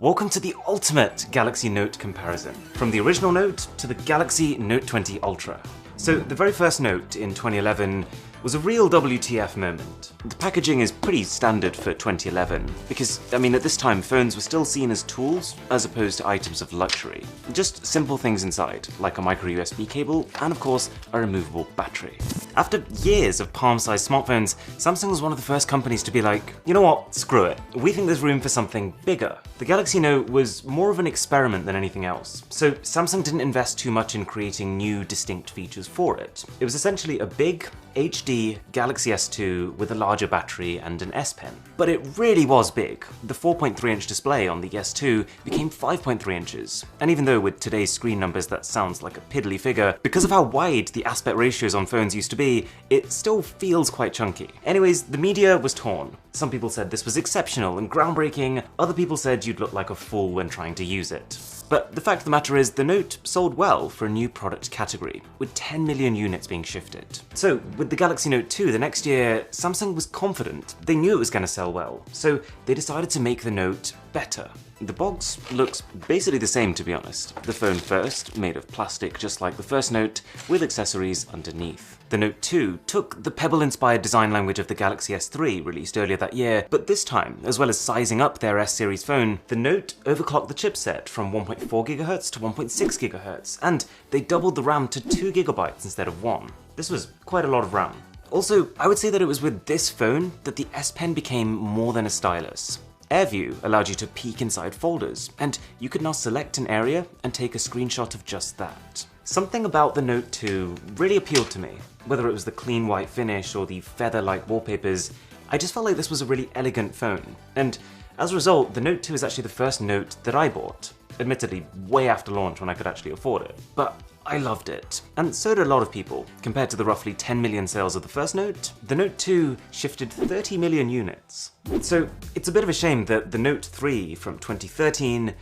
Welcome to the ultimate Galaxy Note comparison, from the original Note to the Galaxy Note 20 Ultra. So the very first Note in 2011 was a real WTF moment. The packaging is pretty standard for 2011, because, I mean, at this time phones were still seen as tools as opposed to items of luxury. Just simple things inside, like a micro USB cable and of course a removable battery. After years of palm-sized smartphones, Samsung was one of the first companies to be like, you know what, screw it, we think there's room for something bigger. The Galaxy Note was more of an experiment than anything else, so Samsung didn't invest too much in creating new distinct features for it. It was essentially a big, HD Galaxy S2 with a larger battery and an S Pen. But it really was big. The 4.3-inch display on the S2 became 5.3 inches. And even though with today's screen numbers that sounds like a piddly figure, because of how wide the aspect ratios on phones used to be, it still feels quite chunky. Anyways, the media was torn. Some people said this was exceptional and groundbreaking, other people said you'd look like a fool when trying to use it. But the fact of the matter is, the Note sold well for a new product category, with 10 million units being shifted. So with the Galaxy Note 2 the next year, Samsung was confident. They knew it was going to sell well, so they decided to make the Note better. The box looks basically the same, to be honest. The phone first, made of plastic just like the first Note, with accessories underneath. The Note 2 took the Pebble-inspired design language of the Galaxy S3 released earlier that year, but this time, as well as sizing up their S-series phone, the Note overclocked the chipset from 1.4 GHz to 1.6 GHz, and they doubled the RAM to 2 GB instead of 1. This was quite a lot of RAM. Also, I would say that it was with this phone that the S Pen became more than a stylus. AirView allowed you to peek inside folders, and you could now select an area and take a screenshot of just that. Something about the Note 2 really appealed to me. Whether it was the clean white finish or the feather-like wallpapers, I just felt like this was a really elegant phone. And as a result, the Note 2 is actually the first Note that I bought. Admittedly, way after launch when I could actually afford it. But I loved it. And so did a lot of people. Compared to the roughly 10 million sales of the first Note, the Note 2 shifted 30 million units. So it's a bit of a shame that the Note 3 from 2013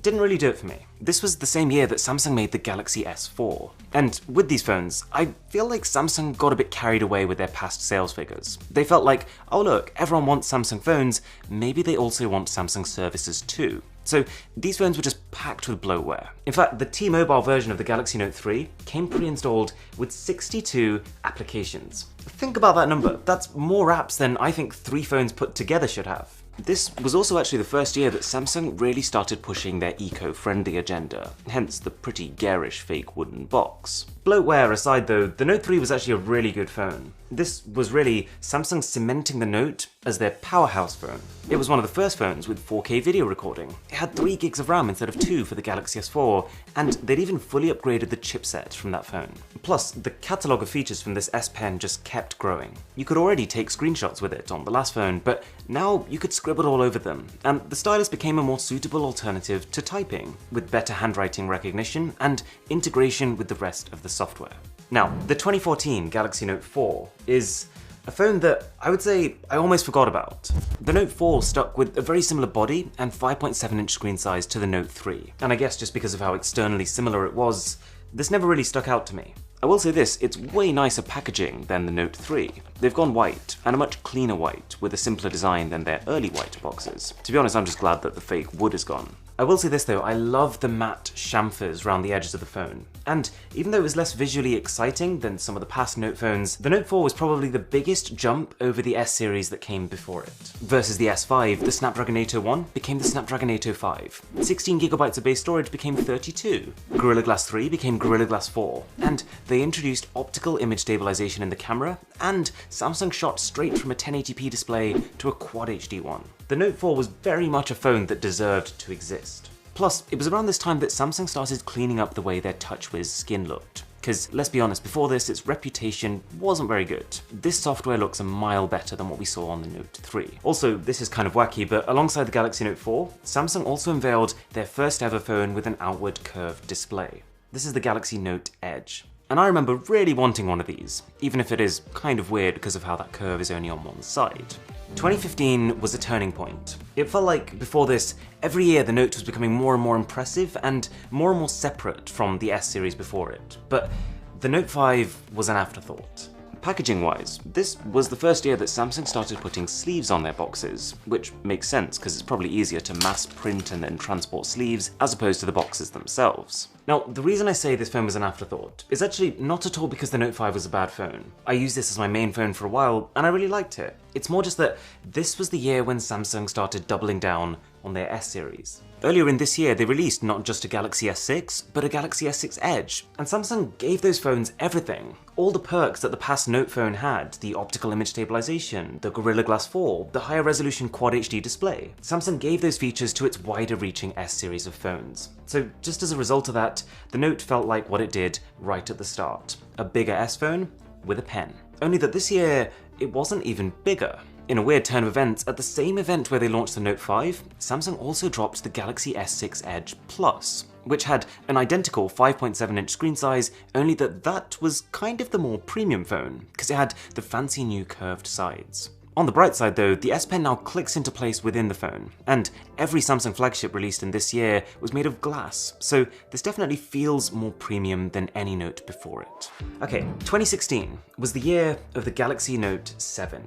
didn't really do it for me. This was the same year that Samsung made the Galaxy S4. And with these phones, I feel like Samsung got a bit carried away with their past sales figures. They felt like, oh look, everyone wants Samsung phones, maybe they also want Samsung services too. So these phones were just packed with bloatware. In fact, the T-Mobile version of the Galaxy Note 3 came pre-installed with 62 applications. Think about that number. That's more apps than I think 3 phones put together should have. This was also actually the first year that Samsung really started pushing their eco-friendly agenda, hence the pretty garish fake wooden box. Bloatware aside though, the Note 3 was actually a really good phone. This was really Samsung cementing the Note as their powerhouse phone. It was one of the first phones with 4K video recording. It had 3 gigs of RAM instead of 2 for the Galaxy S4, and they'd even fully upgraded the chipset from that phone. Plus, the catalogue of features from this S Pen just kept growing. You could already take screenshots with it on the last phone, but now you could scribble all over them, and the stylus became a more suitable alternative to typing, with better handwriting recognition and integration with the rest of the software. Now, the 2014 Galaxy Note 4 is a phone that I would say I almost forgot about. The Note 4 stuck with a very similar body and 5.7-inch screen size to the Note 3, and I guess just because of how externally similar it was, this never really stuck out to me. I will say this, it's way nicer packaging than the Note 3. They've gone white, and a much cleaner white, with a simpler design than their early white boxes. To be honest, I'm just glad that the fake wood is gone. I will say this though, I love the matte chamfers around the edges of the phone. And even though it was less visually exciting than some of the past Note phones, the Note 4 was probably the biggest jump over the S series that came before it. Versus the S5, the Snapdragon 801 became the Snapdragon 805. 16GB of base storage became 32. Gorilla Glass 3 became Gorilla Glass 4. And they introduced optical image stabilization in the camera, and Samsung shot straight from a 1080p display to a Quad HD one. The Note 4 was very much a phone that deserved to exist. Plus, it was around this time that Samsung started cleaning up the way their TouchWiz skin looked. Because, let's be honest, before this, its reputation wasn't very good. This software looks a mile better than what we saw on the Note 3. Also, this is kind of wacky, but alongside the Galaxy Note 4, Samsung also unveiled their first ever phone with an outward curved display. This is the Galaxy Note Edge. And I remember really wanting one of these, even if it is kind of weird because of how that curve is only on one side. 2015 was a turning point. It felt like, before this, every year the Note was becoming more and more impressive and more separate from the S series before it. But the Note 5 was an afterthought. packaging-wise, this was the first year that Samsung started putting sleeves on their boxes, which makes sense because it's probably easier to mass print and then transport sleeves as opposed to the boxes themselves. Now, the reason I say this phone was an afterthought is actually not at all because the Note 5 was a bad phone. I used this as my main phone for a while, and I really liked it. It's more just that this was the year when Samsung started doubling down on their S series. Earlier in this year, they released not just a Galaxy S6, but a Galaxy S6 Edge, and Samsung gave those phones everything. All the perks that the past Note phone had, the optical image stabilization, the Gorilla Glass 4, the higher resolution Quad HD display. Samsung gave those features to its wider reaching S series of phones. So just as a result of that, the Note felt like what it did right at the start. A bigger S phone with a pen. Only that this year, it wasn't even bigger. In a weird turn of events, at the same event where they launched the Note 5, Samsung also dropped the Galaxy S6 Edge Plus, which had an identical 5.7-inch screen size, only that was kind of the more premium phone, because it had the fancy new curved sides. On the bright side though, the S Pen now clicks into place within the phone, and every Samsung flagship released in this year was made of glass, so this definitely feels more premium than any Note before it. Okay, 2016 was the year of the Galaxy Note 7.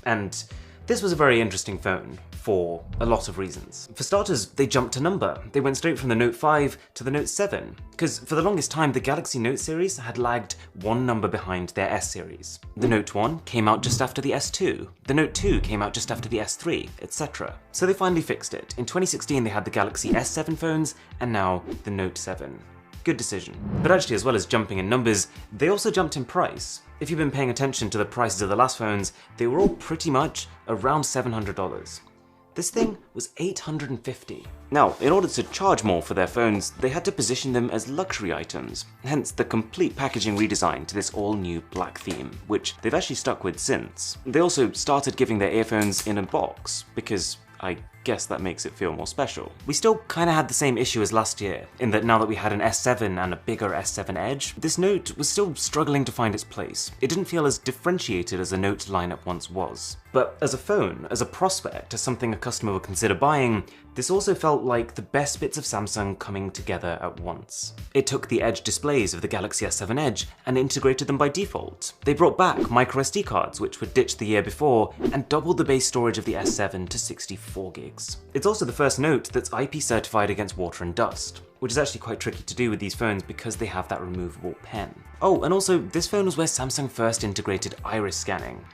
And this was a very interesting phone for a lot of reasons. For starters, they jumped a number. They went straight from the Note 5 to the Note 7, because for the longest time the Galaxy Note series had lagged one number behind their S series. The Note 1 came out just after the S2, the Note 2 came out just after the S3, etc. So they finally fixed it. In 2016 they had the Galaxy S7 phones, and now the Note 7. Good decision. But actually, as well as jumping in numbers, they also jumped in price. If you've been paying attention to the prices of the last phones, they were all pretty much around $700. This thing was $850. Now, in order to charge more for their phones, they had to position them as luxury items, hence the complete packaging redesign to this all-new black theme, which they've actually stuck with since. They also started giving their earphones in a box, because I guess that makes it feel more special. We still kinda had the same issue as last year, in that now that we had an S7 and a bigger S7 Edge, this Note was still struggling to find its place. It didn't feel as differentiated as the Note lineup once was. But as a phone, as a prospect, as something a customer would consider buying, this also felt like the best bits of Samsung coming together at once. It took the Edge displays of the Galaxy S7 Edge and integrated them by default. They brought back microSD cards, which were ditched the year before, and doubled the base storage of the S7 to 64 gigs. It's also the first Note that's IP certified against water and dust, which is actually quite tricky to do with these phones because they have that removable pen. Oh, and also, this phone was where Samsung first integrated iris scanning.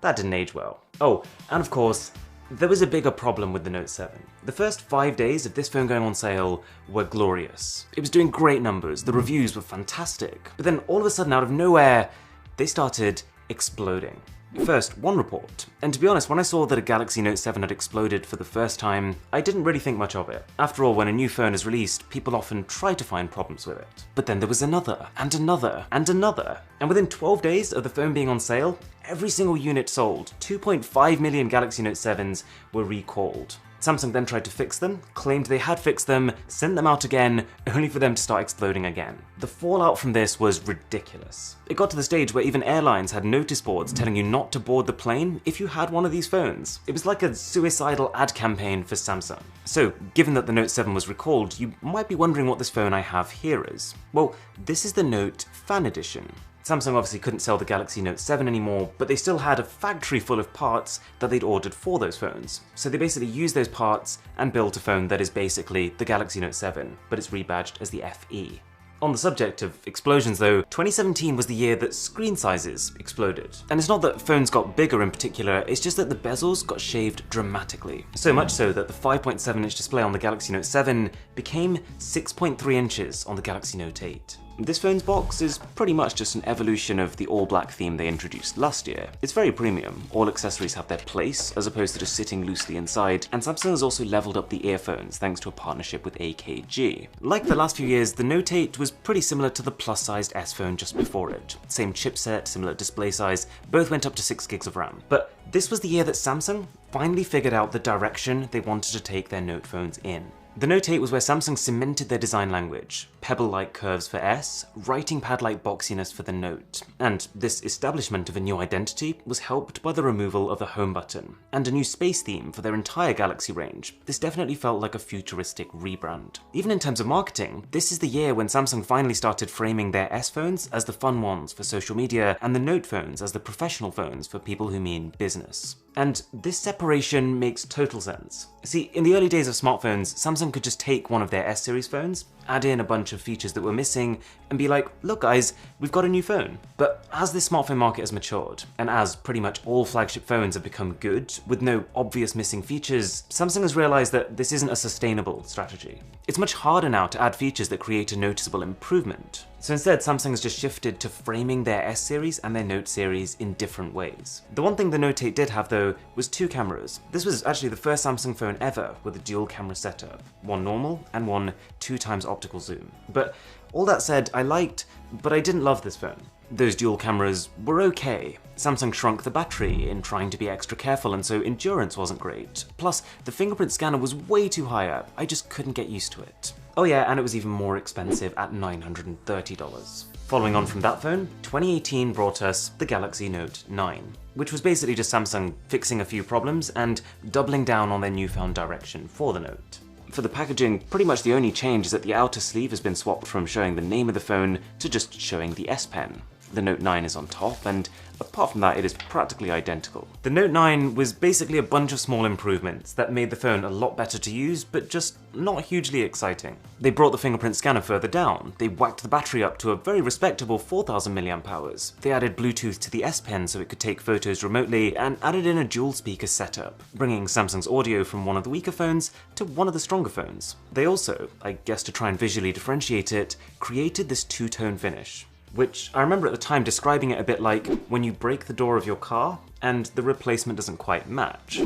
That didn't age well. Oh, and of course, there was a bigger problem with the Note 7. The first 5 days of this phone going on sale were glorious. It was doing great numbers, the reviews were fantastic, but then all of a sudden out of nowhere, they started exploding. First, one report, and to be honest, when I saw that a Galaxy Note 7 had exploded for the first time, I didn't really think much of it. After all, when a new phone is released, people often try to find problems with it. But then there was another, and another, and another, and within 12 days of the phone being on sale, every single unit sold, 2.5 million Galaxy Note 7s were recalled. Samsung then tried to fix them, claimed they had fixed them, sent them out again, only for them to start exploding again. The fallout from this was ridiculous. It got to the stage where even airlines had notice boards telling you not to board the plane if you had one of these phones. It was like a suicidal ad campaign for Samsung. So, given that the Note 7 was recalled, you might be wondering what this phone I have here is. Well, this is the Note Fan Edition. Samsung obviously couldn't sell the Galaxy Note 7 anymore, but they still had a factory full of parts that they'd ordered for those phones. So they basically used those parts and built a phone that is basically the Galaxy Note 7, but it's rebadged as the FE. On the subject of explosions though, 2017 was the year that screen sizes exploded. And it's not that phones got bigger in particular, it's just that the bezels got shaved dramatically. So much so that the 5.7-inch display on the Galaxy Note 7 became 6.3 inches on the Galaxy Note 8. This phone's box is pretty much just an evolution of the all-black theme they introduced last year. It's very premium, all accessories have their place, as opposed to just sitting loosely inside, and Samsung has also leveled up the earphones thanks to a partnership with AKG. Like the last few years, the Note 8 was pretty similar to the plus-sized S phone just before it. Same chipset, similar display size, both went up to 6 gigs of RAM. But this was the year that Samsung finally figured out the direction they wanted to take their Note phones in. The Note 8 was where Samsung cemented their design language, pebble-like curves for S, writing pad-like boxiness for the Note, and this establishment of a new identity was helped by the removal of the home button, and a new space theme for their entire Galaxy range. This definitely felt like a futuristic rebrand. Even in terms of marketing, this is the year when Samsung finally started framing their S phones as the fun ones for social media, and the Note phones as the professional phones for people who mean business. And this separation makes total sense. See, in the early days of smartphones, Samsung could just take one of their S-series phones, add in a bunch of features that were missing, and be like, look guys, we've got a new phone. But as this smartphone market has matured, and as pretty much all flagship phones have become good, with no obvious missing features, Samsung has realized that this isn't a sustainable strategy. It's much harder now to add features that create a noticeable improvement. So instead, Samsung has just shifted to framing their S series and their Note series in different ways. The one thing the Note 8 did have though was two cameras. This was actually the first Samsung phone ever with a dual camera setup, one normal and one 2x optical zoom. But all that said, I liked, but I didn't love this phone. Those dual cameras were okay. Samsung shrunk the battery in trying to be extra careful, and so endurance wasn't great. Plus, the fingerprint scanner was way too high up, I just couldn't get used to it. Oh yeah, and it was even more expensive at $930. Following on from that phone, 2018 brought us the Galaxy Note 9, which was basically just Samsung fixing a few problems and doubling down on their newfound direction for the Note. For the packaging, pretty much the only change is that the outer sleeve has been swapped from showing the name of the phone to just showing the S Pen. The Note 9 is on top, and apart from that, it is practically identical. The Note 9 was basically a bunch of small improvements that made the phone a lot better to use, but just not hugely exciting. They brought the fingerprint scanner further down, they whacked the battery up to a very respectable 4000 mAh, they added Bluetooth to the S Pen so it could take photos remotely, and added in a dual speaker setup, bringing Samsung's audio from one of the weaker phones to one of the stronger phones. They also, I guess to try and visually differentiate it, created this two-tone finish, which I remember at the time describing it a bit like when you break the door of your car and the replacement doesn't quite match.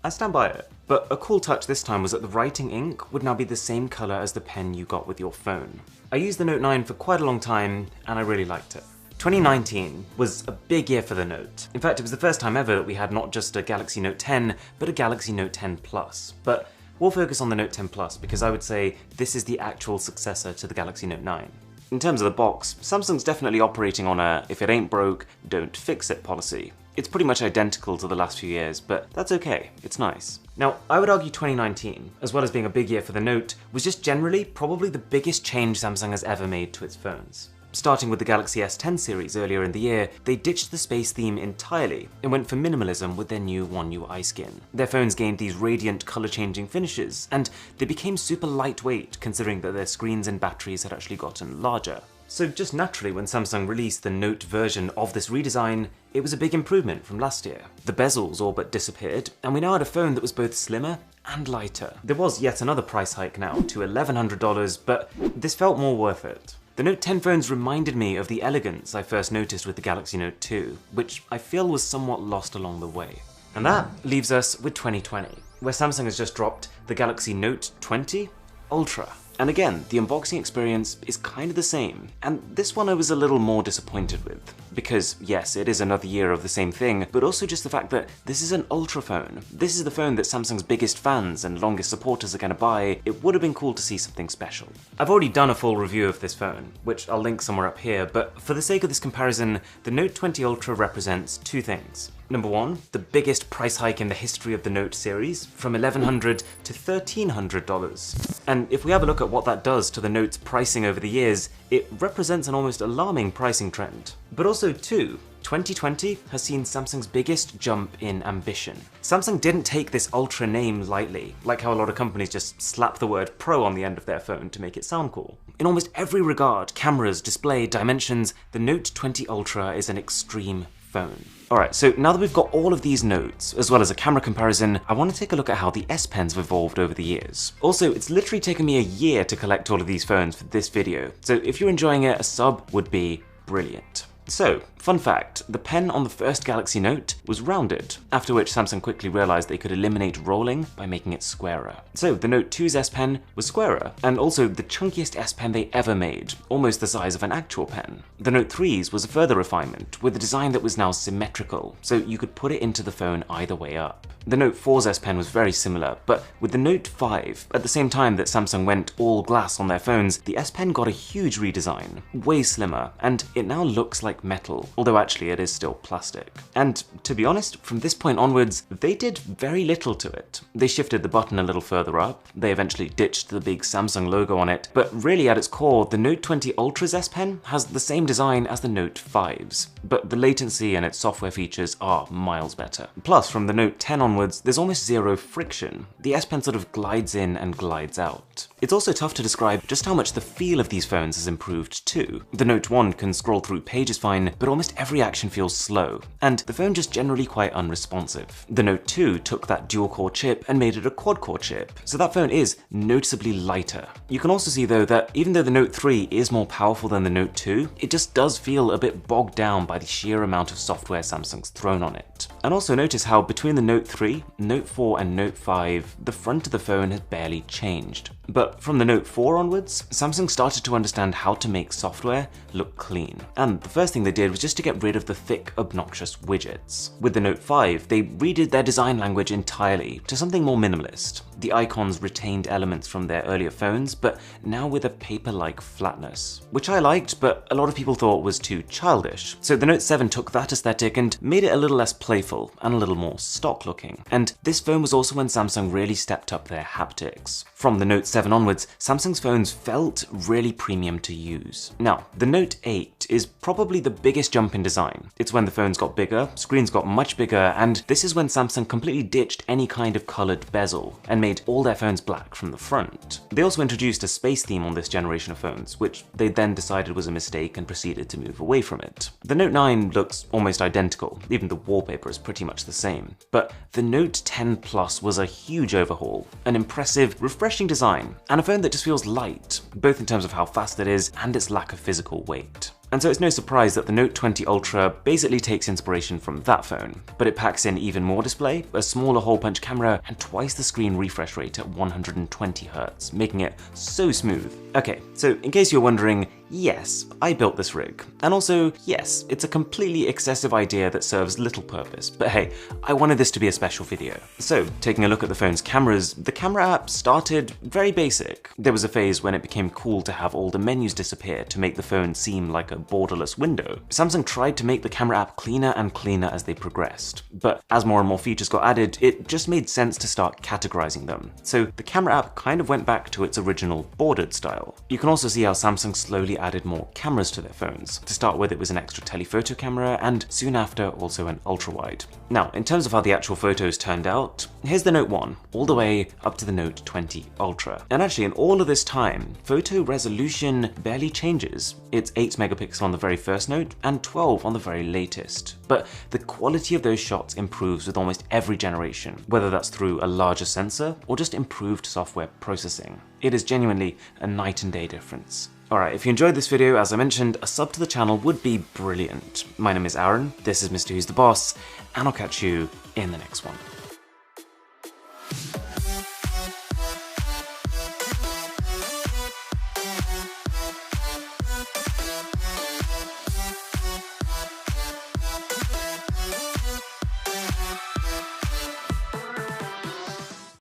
I stand by it. But a cool touch this time was that the writing ink would now be the same colour as the pen you got with your phone. I used the Note 9 for quite a long time and I really liked it. 2019 was a big year for the Note. In fact, it was the first time ever that we had not just a Galaxy Note 10, but a Galaxy Note 10 Plus. But we'll focus on the Note 10 Plus because I would say this is the actual successor to the Galaxy Note 9. In terms of the box, Samsung's definitely operating on a if it ain't broke, don't fix it policy. It's pretty much identical to the last few years, but that's okay, it's nice. Now, I would argue 2019, as well as being a big year for the Note, was just generally probably the biggest change Samsung has ever made to its phones. Starting with the Galaxy S10 series earlier in the year, they ditched the space theme entirely and went for minimalism with their new One UI skin. Their phones gained these radiant, colour-changing finishes, and they became super lightweight considering that their screens and batteries had actually gotten larger. So just naturally, when Samsung released the Note version of this redesign, it was a big improvement from last year. The bezels all but disappeared, and we now had a phone that was both slimmer and lighter. There was yet another price hike now to $1,100, but this felt more worth it. The Note 10 phones reminded me of the elegance I first noticed with the Galaxy Note 2, which I feel was somewhat lost along the way. And that leaves us with 2020, where Samsung has just dropped the Galaxy Note 20 Ultra. And again, the unboxing experience is kind of the same, and this one I was a little more disappointed with. Because yes, it is another year of the same thing, but also just the fact that this is an Ultra phone. This is the phone that Samsung's biggest fans and longest supporters are going to buy. It would have been cool to see something special. I've already done a full review of this phone, which I'll link somewhere up here, but for the sake of this comparison, the Note 20 Ultra represents two things. Number one, the biggest price hike in the history of the Note series, from $1,100 to $1,300. And if we have a look at what that does to the Note's pricing over the years, it represents an almost alarming pricing trend. But also two, 2020 has seen Samsung's biggest jump in ambition. Samsung didn't take this Ultra name lightly, like how a lot of companies just slap the word Pro on the end of their phone to make it sound cool. In almost every regard, cameras, display, dimensions, the Note 20 Ultra is an extreme phone. Alright, so now that we've got all of these notes, as well as a camera comparison, I want to take a look at how the S Pens have evolved over the years. Also, it's literally taken me a year to collect all of these phones for this video, so if you're enjoying it, a sub would be brilliant. So, fun fact, the pen on the first Galaxy Note was rounded, after which Samsung quickly realized they could eliminate rolling by making it squarer. So the Note 2's S Pen was squarer, and also the chunkiest S Pen they ever made, almost the size of an actual pen. The Note 3's was a further refinement, with a design that was now symmetrical, so you could put it into the phone either way up. The Note 4's S Pen was very similar, but with the Note 5, at the same time that Samsung went all glass on their phones, the S Pen got a huge redesign, way slimmer, and it now looks like metal, although actually it is still plastic. And to be honest, from this point onwards, they did very little to it. They shifted the button a little further up, they eventually ditched the big Samsung logo on it, but really at its core, the Note 20 Ultra's S Pen has the same design as the Note 5's, but the latency and its software features are miles better. Plus, from the Note 10 onwards, there's almost zero friction. The S Pen sort of glides in and glides out. It's also tough to describe just how much the feel of these phones has improved too. The Note 1 can scroll through pages fine, but almost every action feels slow, and the phone just generally quite unresponsive. The Note 2 took that dual-core chip and made it a quad-core chip, so that phone is noticeably lighter. You can also see though that even though the Note 3 is more powerful than the Note 2, it just does feel a bit bogged down by the sheer amount of software Samsung's thrown on it. And also notice how between the Note 3, Note 4 and Note 5, the front of the phone has barely changed. But from the Note 4 onwards, Samsung started to understand how to make software look clean. And the first thing they did was just to get rid of the thick, obnoxious widgets. With the Note 5, they redid their design language entirely to something more minimalist. The icons retained elements from their earlier phones, but now with a paper-like flatness, which I liked, but a lot of people thought was too childish. So the Note 7 took that aesthetic and made it a little less playful and a little more stock-looking. And this phone was also when Samsung really stepped up their haptics. From the Note 7 onwards, Samsung's phones felt really premium to use. Now, the Note 8 is probably the biggest jump in design. It's when the phones got bigger, screens got much bigger, and this is when Samsung completely ditched any kind of colored bezel and made all their phones black from the front. They also introduced a space theme on this generation of phones, which they then decided was a mistake and proceeded to move away from it. The Note 9 looks almost identical, even the wallpaper is pretty much the same. But the Note 10 Plus was a huge overhaul, an impressive, refreshing design, and a phone that just feels light, both in terms of how fast it is and its lack of physical weight. And so it's no surprise that the Note 20 Ultra basically takes inspiration from that phone, but it packs in even more display, a smaller hole-punch camera, and twice the screen refresh rate at 120Hz, making it so smooth. Okay, so in case you're wondering, yes, I built this rig. And also, yes, it's a completely excessive idea that serves little purpose, but hey, I wanted this to be a special video. So, taking a look at the phone's cameras, the camera app started very basic. There was a phase when it became cool to have all the menus disappear to make the phone seem like a borderless window. Samsung tried to make the camera app cleaner and cleaner as they progressed, but as more and more features got added, it just made sense to start categorizing them. So the camera app kind of went back to its original bordered style. You can also see how Samsung slowly added more cameras to their phones. To start with, it was an extra telephoto camera, and soon after, also an ultra-wide. Now, in terms of how the actual photos turned out, here's the Note 1, all the way up to the Note 20 Ultra. And actually, in all of this time, photo resolution barely changes. It's 8 megapixels on the very first Note, and 12 on the very latest. But the quality of those shots improves with almost every generation, whether that's through a larger sensor or just improved software processing. It is genuinely a night and day difference. Alright, if you enjoyed this video, as I mentioned, a sub to the channel would be brilliant. My name is Aaron, this is Mr. Who's the Boss, and I'll catch you in the next one.